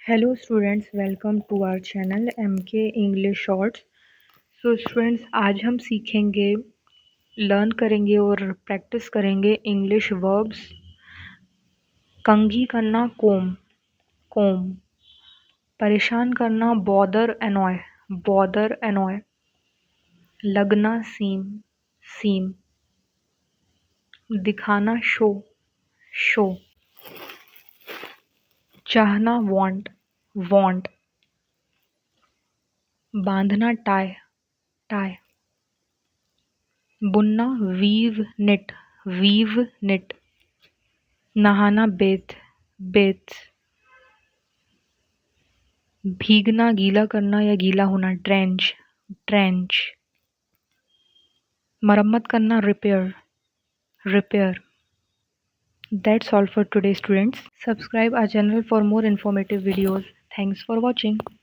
Hello students, welcome to our channel MK English shorts. So students, आज हम सीखेंगे, learn करेंगे और प्रैक्टिस करेंगे इंग्लिश वर्ब्स। कंघी करना कोम, कोम। परेशान करना बॉदर एनॉय। लगना सीम, सीम। दिखाना शो, शो। चाहना वांट। बांधना टाई, टाई। बुनना वीव निट। नहाना बेथ। भीगना गीला करना या गीला होना ड्रेंच। मरम्मत करना repair. That's all for today, students. Subscribe our channel for more informative videos. Thanks for watching.